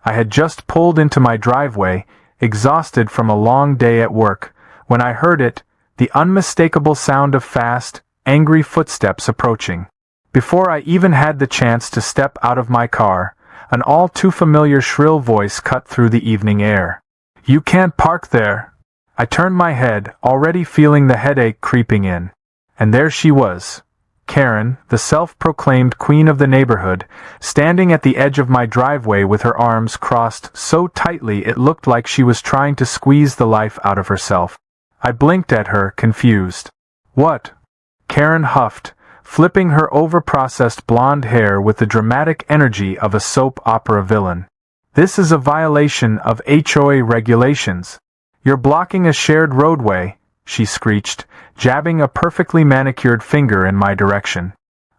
I had just pulled into my driveway, exhausted from a long day at work, when I heard it, the unmistakable sound of fast, angry footsteps approaching. Before I even had the chance to step out of my car, an all too familiar shrill voice cut through the evening air. "You can't park there!" I turned my head, already feeling the headache creeping in. And there she was, Karen, the self-proclaimed queen of the neighborhood, standing at the edge of my driveway with her arms crossed so tightly it looked like she was trying to squeeze the life out of herself. I blinked at her, confused. "What?" Karen huffed, flipping her over-processed blonde hair with the dramatic energy of a soap opera villain. "This is a violation of HOA regulations. You're blocking a shared roadway," she screeched, jabbing a perfectly manicured finger in my direction.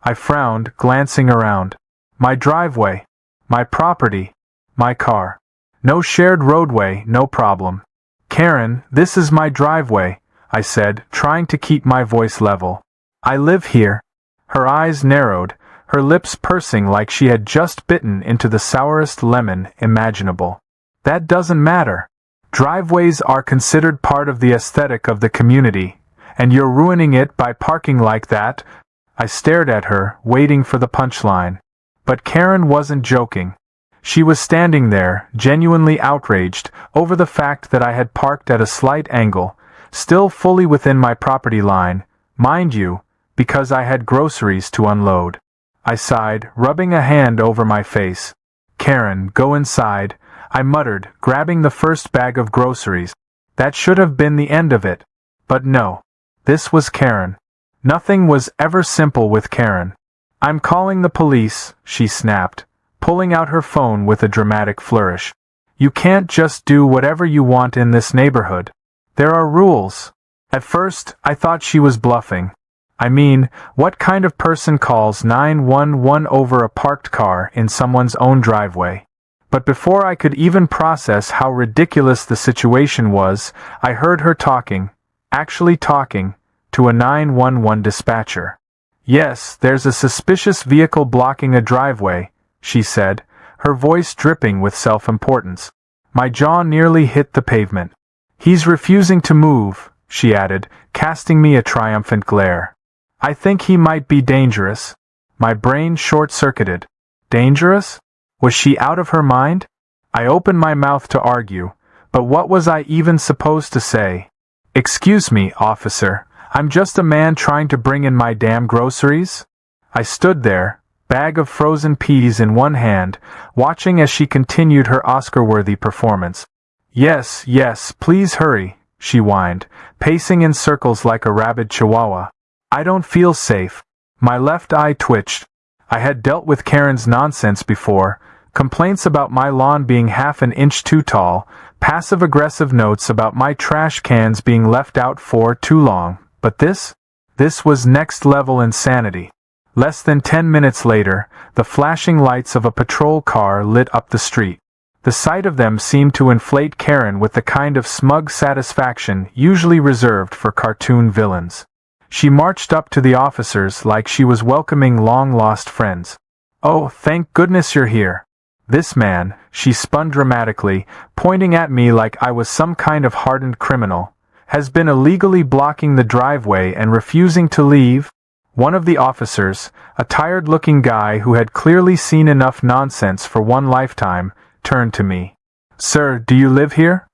I frowned, glancing around. My driveway. My property. My car. No shared roadway, no problem. "Karen, this is my driveway," I said, trying to keep my voice level. "I live here." Her eyes narrowed, her lips pursing like she had just bitten into the sourest lemon imaginable. "That doesn't matter. Driveways are considered part of the aesthetic of the community, and you're ruining it by parking like that." I stared at her, waiting for the punchline. But Karen wasn't joking. She was standing there, genuinely outraged, over the fact that I had parked at a slight angle, still fully within my property line, mind you, because I had groceries to unload. I sighed, rubbing a hand over my face. "Karen, go inside," I muttered, grabbing the first bag of groceries. That should have been the end of it. But no. This was Karen. Nothing was ever simple with Karen. "I'm calling the police," she snapped, pulling out her phone with a dramatic flourish. "You can't just do whatever you want in this neighborhood. There are rules." At first, I thought she was bluffing. I mean, what kind of person calls 911 over a parked car in someone's own driveway? But before I could even process how ridiculous the situation was, I heard her actually talking, to a 911 dispatcher. "Yes, there's a suspicious vehicle blocking a driveway," she said, her voice dripping with self-importance. My jaw nearly hit the pavement. "He's refusing to move," she added, casting me a triumphant glare. "I think he might be dangerous." My brain short-circuited. Dangerous? Was she out of her mind? I opened my mouth to argue, but what was I even supposed to say? "Excuse me, officer, I'm just a man trying to bring in my damn groceries." I stood there, bag of frozen peas in one hand, watching as she continued her Oscar-worthy performance. Yes, please hurry," she whined, pacing in circles like a rabid chihuahua. "I don't feel safe." My left eye twitched. I had dealt with Karen's nonsense before, complaints about my lawn being half an inch too tall, passive-aggressive notes about my trash cans being left out for too long, but this was next-level insanity. Less than 10 minutes later, the flashing lights of a patrol car lit up the street. The sight of them seemed to inflate Karen with the kind of smug satisfaction usually reserved for cartoon villains. She marched up to the officers like she was welcoming long-lost friends. "Oh, thank goodness you're here. This man," she spun dramatically, pointing at me like I was some kind of hardened criminal, "has been illegally blocking the driveway and refusing to leave." One of the officers, a tired-looking guy who had clearly seen enough nonsense for one lifetime, turned to me. "Sir, do you live here?"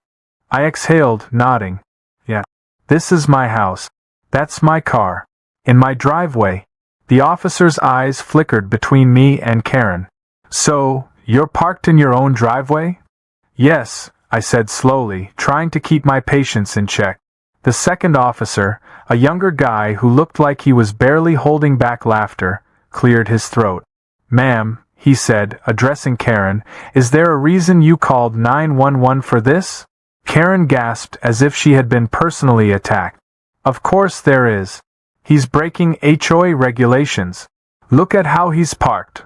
I exhaled, nodding. "Yeah. This is my house. That's my car. In my driveway." The officer's eyes flickered between me and Karen. "So, you're parked in your own driveway?" "Yes," I said slowly, trying to keep my patience in check. The second officer, a younger guy who looked like he was barely holding back laughter, cleared his throat. "Ma'am," he said, addressing Karen, "is there a reason you called 911 for this?" Karen gasped as if she had been personally attacked. "Of course there is. He's breaking HOA regulations. Look at how he's parked."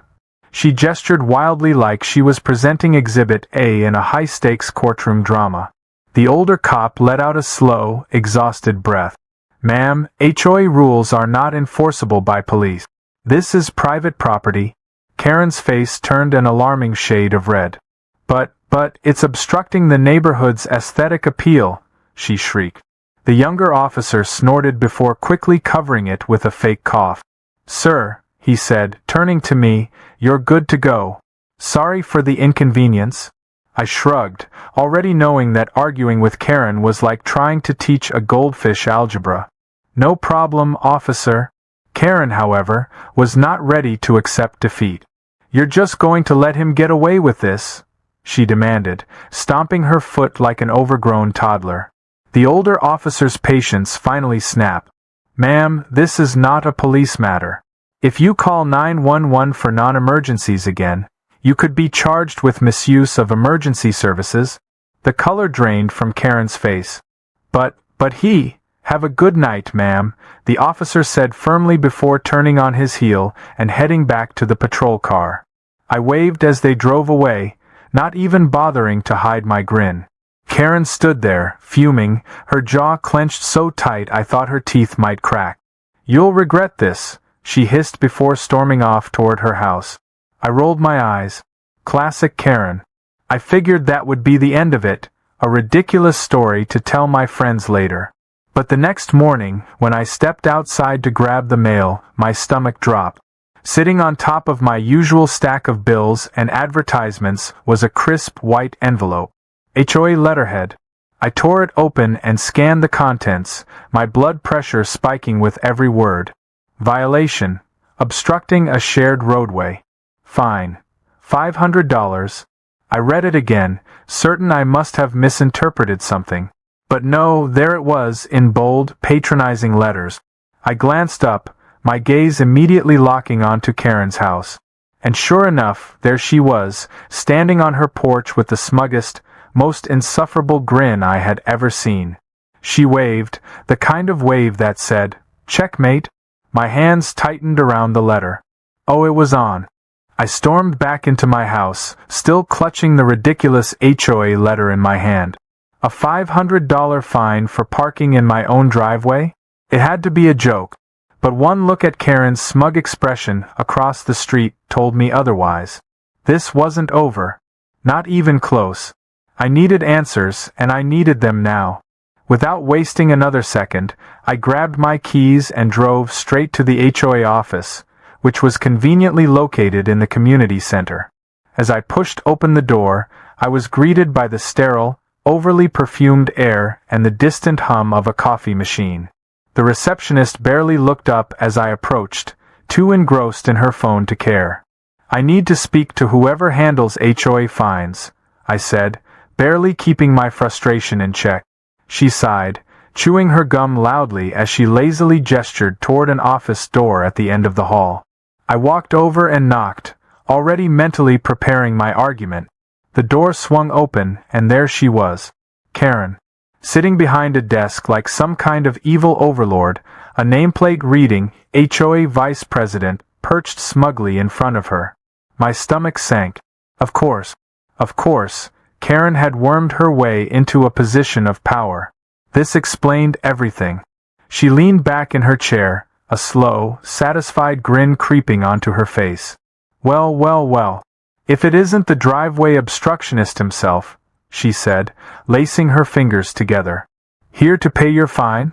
She gestured wildly like she was presenting Exhibit A in a high-stakes courtroom drama. The older cop let out a slow, exhausted breath. "Ma'am, HOA rules are not enforceable by police. This is private property." Karen's face turned an alarming shade of red. But "But it's obstructing the neighborhood's aesthetic appeal," she shrieked. The younger officer snorted before quickly covering it with a fake cough. "Sir," he said, turning to me, "you're good to go. Sorry for the inconvenience." I shrugged, already knowing that arguing with Karen was like trying to teach a goldfish algebra. "No problem, officer." Karen, however, was not ready to accept defeat. "You're just going to let him get away with this?" she demanded, stomping her foot like an overgrown toddler. The older officer's patience finally snapped. "Ma'am, this is not a police matter. If you call 911 for non-emergencies again, you could be charged with misuse of emergency services." The color drained from Karen's face. But have a good night, ma'am," the officer said firmly before turning on his heel and heading back to the patrol car. I waved as they drove away, not even bothering to hide my grin. Karen stood there, fuming, her jaw clenched so tight I thought her teeth might crack. "You'll regret this," she hissed before storming off toward her house. I rolled my eyes. Classic Karen. I figured that would be the end of it, a ridiculous story to tell my friends later. But the next morning, when I stepped outside to grab the mail, my stomach dropped. Sitting on top of my usual stack of bills and advertisements was a crisp white envelope. HOA letterhead. I tore it open and scanned the contents, my blood pressure spiking with every word. Violation. Obstructing a shared roadway. Fine. $500. I read it again, certain I must have misinterpreted something. But no, there it was, in bold, patronizing letters. I glanced up, my gaze immediately locking onto Karen's house. And sure enough, there she was, standing on her porch with the smuggest, most insufferable grin I had ever seen. She waved, the kind of wave that said, "Checkmate." My hands tightened around the letter. Oh, it was on. I stormed back into my house, still clutching the ridiculous HOA letter in my hand. A $500 fine for parking in my own driveway? It had to be a joke. But one look at Karen's smug expression across the street told me otherwise. This wasn't over. Not even close. I needed answers, and I needed them now. Without wasting another second, I grabbed my keys and drove straight to the HOA office, which was conveniently located in the community center. As I pushed open the door, I was greeted by the sterile, overly perfumed air and the distant hum of a coffee machine. The receptionist barely looked up as I approached, too engrossed in her phone to care. "I need to speak to whoever handles HOA fines," I said, barely keeping my frustration in check. She sighed, chewing her gum loudly as she lazily gestured toward an office door at the end of the hall. I walked over and knocked, already mentally preparing my argument. The door swung open, and there she was, Karen, sitting behind a desk like some kind of evil overlord, a nameplate reading, HOA Vice President, perched smugly in front of her. My stomach sank. Of course, Karen had wormed her way into a position of power. This explained everything. She leaned back in her chair, a slow, satisfied grin creeping onto her face. Well. If it isn't the driveway obstructionist himself," she said, lacing her fingers together. "Here to pay your fine?"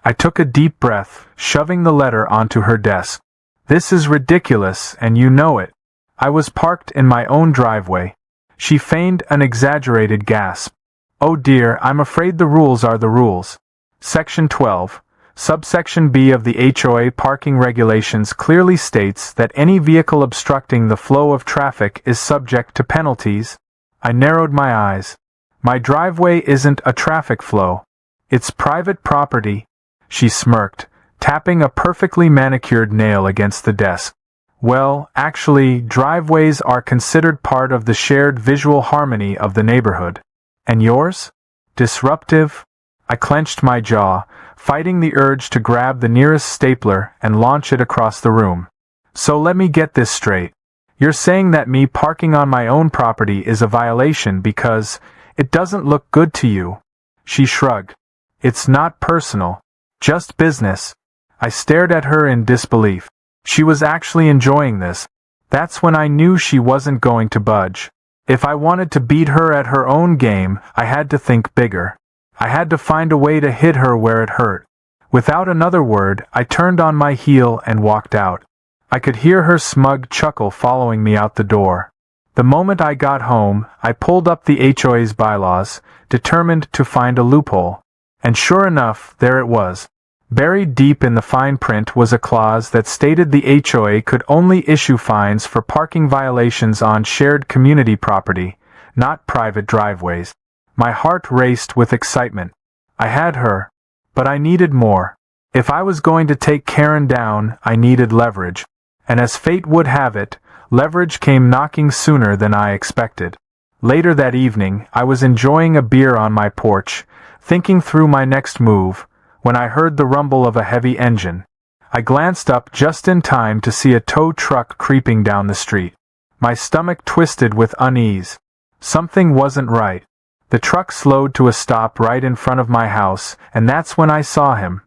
I took a deep breath, shoving the letter onto her desk. "This is ridiculous, and you know it. I was parked in my own driveway." She feigned an exaggerated gasp. "Oh dear, I'm afraid the rules are the rules. Section 12. Subsection B of the HOA parking regulations clearly states that any vehicle obstructing the flow of traffic is subject to penalties." I narrowed my eyes. "My driveway isn't a traffic flow. It's private property," she smirked, tapping a perfectly manicured nail against the desk. "Well, actually, driveways are considered part of the shared visual harmony of the neighborhood. And yours? Disruptive?" I clenched my jaw, fighting the urge to grab the nearest stapler and launch it across the room. "So let me get this straight. You're saying that me parking on my own property is a violation because it doesn't look good to you?" She shrugged. "It's not personal. Just business." I stared at her in disbelief. She was actually enjoying this. That's when I knew she wasn't going to budge. If I wanted to beat her at her own game, I had to think bigger. I had to find a way to hit her where it hurt. Without another word, I turned on my heel and walked out. I could hear her smug chuckle following me out the door. The moment I got home, I pulled up the HOA's bylaws, determined to find a loophole. And sure enough, there it was. Buried deep in the fine print was a clause that stated the HOA could only issue fines for parking violations on shared community property, not private driveways. My heart raced with excitement. I had her, but I needed more. If I was going to take Karen down, I needed leverage. And as fate would have it, leverage came knocking sooner than I expected. Later that evening, I was enjoying a beer on my porch, thinking through my next move, when I heard the rumble of a heavy engine. I glanced up just in time to see a tow truck creeping down the street. My stomach twisted with unease. Something wasn't right. The truck slowed to a stop right in front of my house, and that's when I saw him.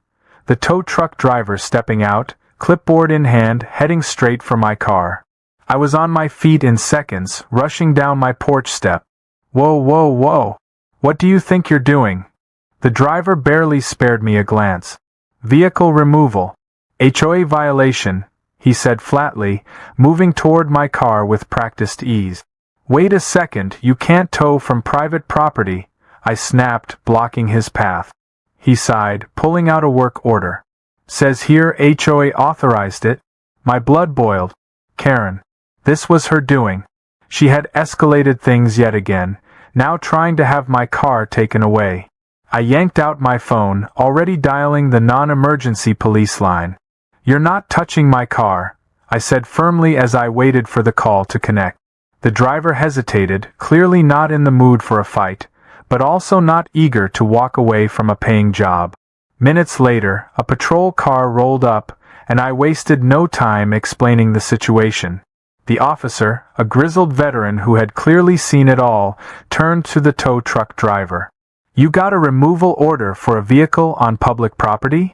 The tow truck driver stepping out, clipboard in hand, heading straight for my car. I was on my feet in seconds, rushing down my porch step. Whoa, whoa, whoa. What do you think you're doing? The driver barely spared me a glance. Vehicle removal. HOA violation, he said flatly, moving toward my car with practiced ease. Wait a second, you can't tow from private property, I snapped, blocking his path. He sighed, pulling out a work order. Says here HOA authorized it. My blood boiled. Karen. This was her doing. She had escalated things yet again, now trying to have my car taken away. I yanked out my phone, already dialing the non-emergency police line. You're not touching my car, I said firmly as I waited for the call to connect. The driver hesitated, clearly not in the mood for a fight, but also not eager to walk away from a paying job. Minutes later, a patrol car rolled up, and I wasted no time explaining the situation. The officer, a grizzled veteran who had clearly seen it all, turned to the tow truck driver. You got a removal order for a vehicle on public property?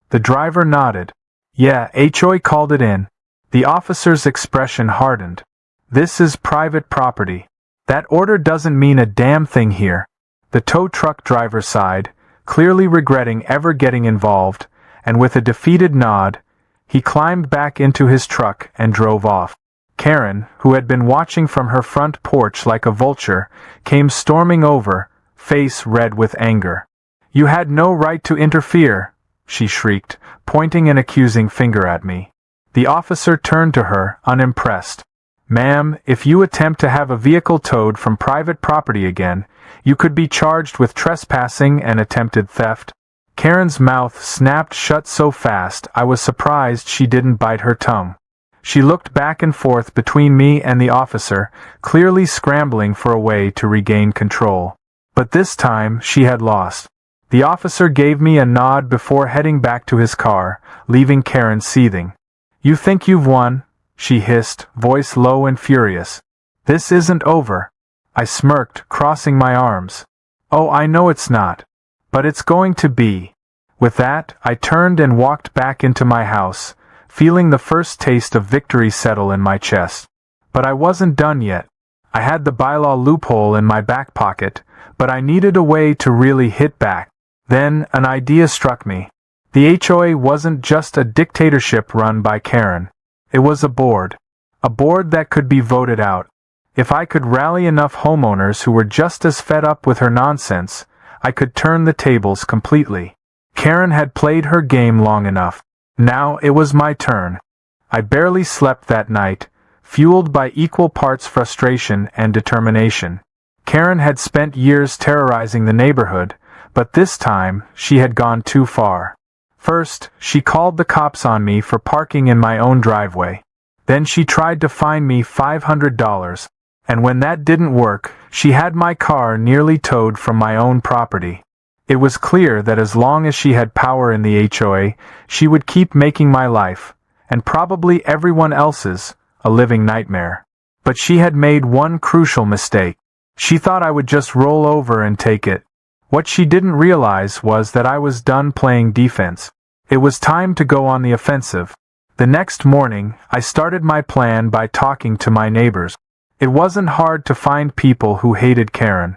The driver nodded. Yeah, HOA called it in. The officer's expression hardened. This is private property. That order doesn't mean a damn thing here. The tow truck driver sighed, clearly regretting ever getting involved, and with a defeated nod, he climbed back into his truck and drove off. Karen, who had been watching from her front porch like a vulture, came storming over, face red with anger. You had no right to interfere, she shrieked, pointing an accusing finger at me. The officer turned to her, unimpressed. Ma'am, if you attempt to have a vehicle towed from private property again, you could be charged with trespassing and attempted theft. Karen's mouth snapped shut so fast I was surprised she didn't bite her tongue. She looked back and forth between me and the officer, clearly scrambling for a way to regain control. But this time, she had lost. The officer gave me a nod before heading back to his car, leaving Karen seething. You think you've won? She hissed, voice low and furious. This isn't over. I smirked, crossing my arms. Oh, I know it's not. But it's going to be. With that, I turned and walked back into my house, feeling the first taste of victory settle in my chest. But I wasn't done yet. I had the bylaw loophole in my back pocket, but I needed a way to really hit back. Then, an idea struck me. The HOA wasn't just a dictatorship run by Karen. It was a board. A board that could be voted out. If I could rally enough homeowners who were just as fed up with her nonsense, I could turn the tables completely. Karen had played her game long enough. Now it was my turn. I barely slept that night, fueled by equal parts frustration and determination. Karen had spent years terrorizing the neighborhood, but this time she had gone too far. First, she called the cops on me for parking in my own driveway. Then she tried to fine me $500, and when that didn't work, she had my car nearly towed from my own property. It was clear that as long as she had power in the HOA, she would keep making my life, and probably everyone else's, a living nightmare. But she had made one crucial mistake. She thought I would just roll over and take it. What she didn't realize was that I was done playing defense. It was time to go on the offensive. The next morning, I started my plan by talking to my neighbors. It wasn't hard to find people who hated Karen.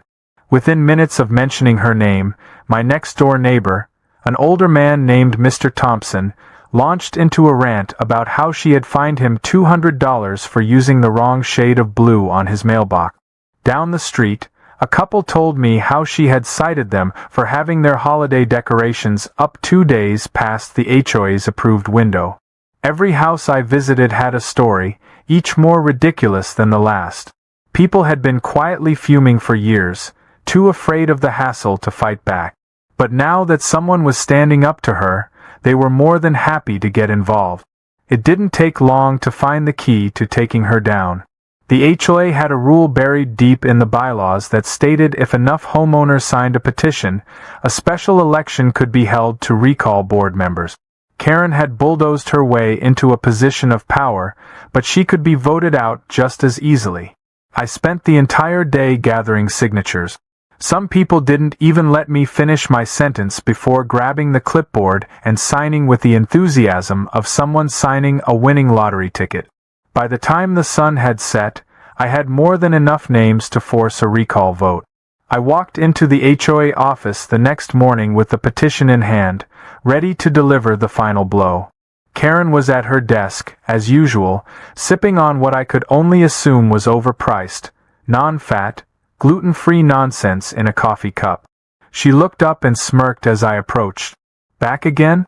Within minutes of mentioning her name, my next-door neighbor, an older man named Mr. Thompson, launched into a rant about how she had fined him $200 for using the wrong shade of blue on his mailbox. Down the street, a couple told me how she had cited them for having their holiday decorations up 2 days past the HOA's approved window. Every house I visited had a story, each more ridiculous than the last. People had been quietly fuming for years, too afraid of the hassle to fight back. But now that someone was standing up to her, they were more than happy to get involved. It didn't take long to find the key to taking her down. The HOA had a rule buried deep in the bylaws that stated if enough homeowners signed a petition, a special election could be held to recall board members. Karen had bulldozed her way into a position of power, but she could be voted out just as easily. I spent the entire day gathering signatures. Some people didn't even let me finish my sentence before grabbing the clipboard and signing with the enthusiasm of someone signing a winning lottery ticket. By the time the sun had set, I had more than enough names to force a recall vote. I walked into the HOA office the next morning with the petition in hand, ready to deliver the final blow. Karen was at her desk, as usual, sipping on what I could only assume was overpriced, non-fat, gluten-free nonsense in a coffee cup. She looked up and smirked as I approached. "Back again?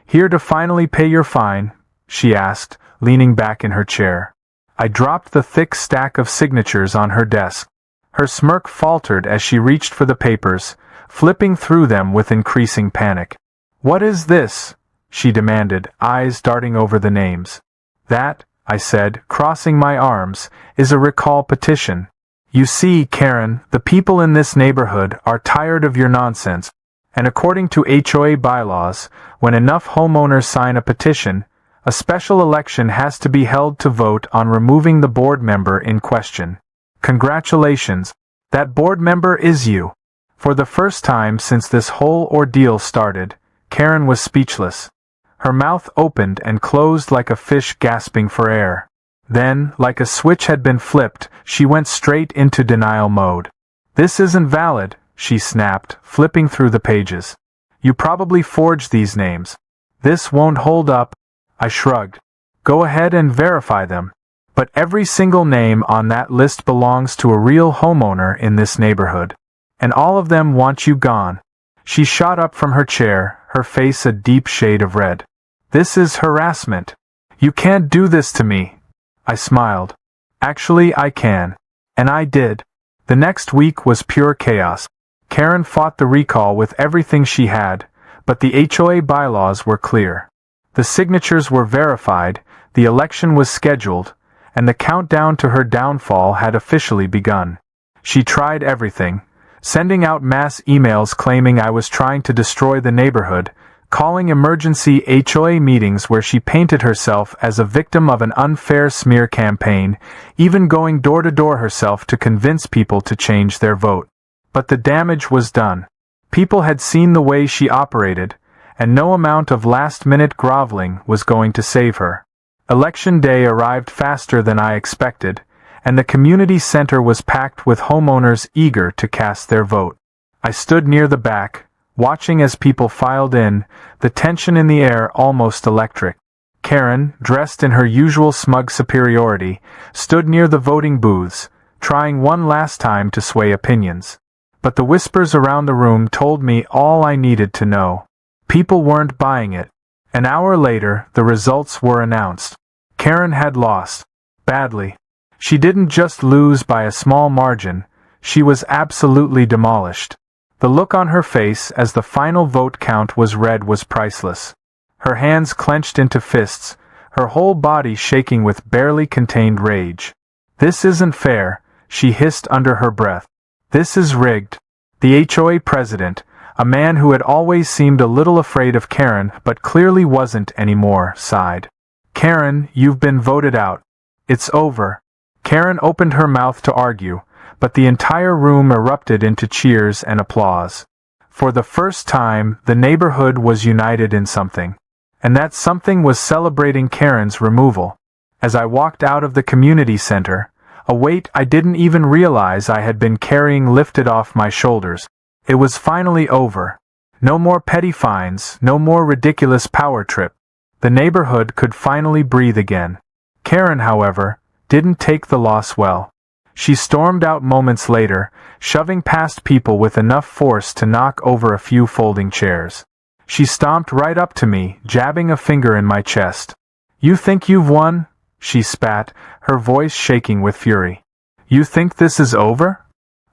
Here to finally pay your fine?" she asked, leaning back in her chair. I dropped the thick stack of signatures on her desk. Her smirk faltered as she reached for the papers, flipping through them with increasing panic. "What is this?" she demanded, eyes darting over the names. "That," I said, crossing my arms, "is a recall petition. You see, Karen, the people in this neighborhood are tired of your nonsense, and according to HOA bylaws, when enough homeowners sign a petition, a special election has to be held to vote on removing the board member in question. Congratulations, that board member is you." For the first time since this whole ordeal started, Karen was speechless. Her mouth opened and closed like a fish gasping for air. Then, like a switch had been flipped, she went straight into denial mode. "This isn't valid," she snapped, flipping through the pages. "You probably forged these names. This won't hold up." I shrugged. "Go ahead and verify them. But every single name on that list belongs to a real homeowner in this neighborhood. And all of them want you gone." She shot up from her chair, her face a deep shade of red. "This is harassment. You can't do this to me." I smiled. "Actually, I can. And I did." The next week was pure chaos. Karen fought the recall with everything she had, but the HOA bylaws were clear. The signatures were verified, the election was scheduled, and the countdown to her downfall had officially begun. She tried everything, sending out mass emails claiming I was trying to destroy the neighborhood, calling emergency HOA meetings where she painted herself as a victim of an unfair smear campaign, even going door to door herself to convince people to change their vote. But the damage was done. People had seen the way she operated, and no amount of last-minute groveling was going to save her. Election day arrived faster than I expected, and the community center was packed with homeowners eager to cast their vote. I stood near the back, watching as people filed in, the tension in the air almost electric. Karen, dressed in her usual smug superiority, stood near the voting booths, trying one last time to sway opinions. But the whispers around the room told me all I needed to know. People weren't buying it. An hour later, the results were announced. Karen had lost. Badly. She didn't just lose by a small margin, she was absolutely demolished. The look on her face as the final vote count was read was priceless. Her hands clenched into fists, her whole body shaking with barely contained rage. "This isn't fair," she hissed under her breath. "This is rigged." The HOA president, a man who had always seemed a little afraid of Karen but clearly wasn't anymore, sighed. "Karen, you've been voted out. It's over." Karen opened her mouth to argue, but the entire room erupted into cheers and applause. For the first time, the neighborhood was united in something. And that something was celebrating Karen's removal. As I walked out of the community center, A weight I didn't even realize I had been carrying lifted off my shoulders. It was finally over. No more petty fines, no more ridiculous power trip. The neighborhood could finally breathe again. Karen, however, didn't take the loss well. She stormed out moments later, shoving past people with enough force to knock over a few folding chairs. She stomped right up to me, jabbing a finger in my chest. "You think you've won?" she spat, her voice shaking with fury. "You think this is over?"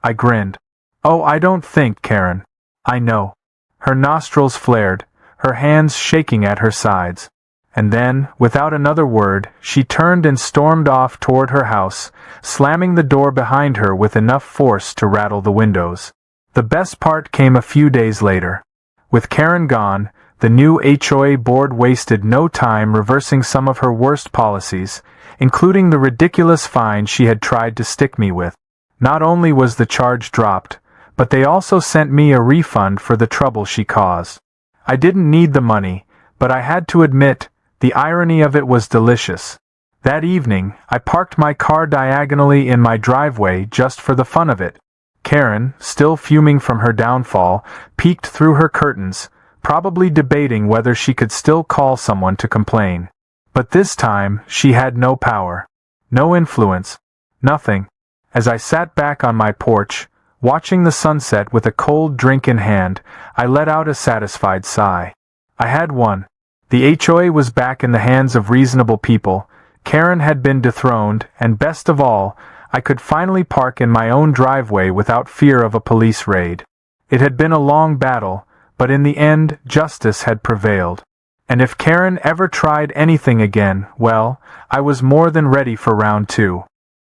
I grinned. "Oh, I don't think, Karen. I know." Her nostrils flared, her hands shaking at her sides. And then, without another word, she turned and stormed off toward her house, slamming the door behind her with enough force to rattle the windows. The best part came a few days later. With Karen gone, the new HOA board wasted no time reversing some of her worst policies, including the ridiculous fine she had tried to stick me with. Not only was the charge dropped, but they also sent me a refund for the trouble she caused. I didn't need the money, but I had to admit, the irony of it was delicious. That evening, I parked my car diagonally in my driveway just for the fun of it. Karen, still fuming from her downfall, peeked through her curtains, probably debating whether she could still call someone to complain. But this time, she had no power. No influence. Nothing. As I sat back on my porch, watching the sunset with a cold drink in hand, I let out a satisfied sigh. I had won. The HOA was back in the hands of reasonable people, Karen had been dethroned, and best of all, I could finally park in my own driveway without fear of a police raid. It had been a long battle, but in the end, justice had prevailed. And if Karen ever tried anything again, well, I was more than ready for round two.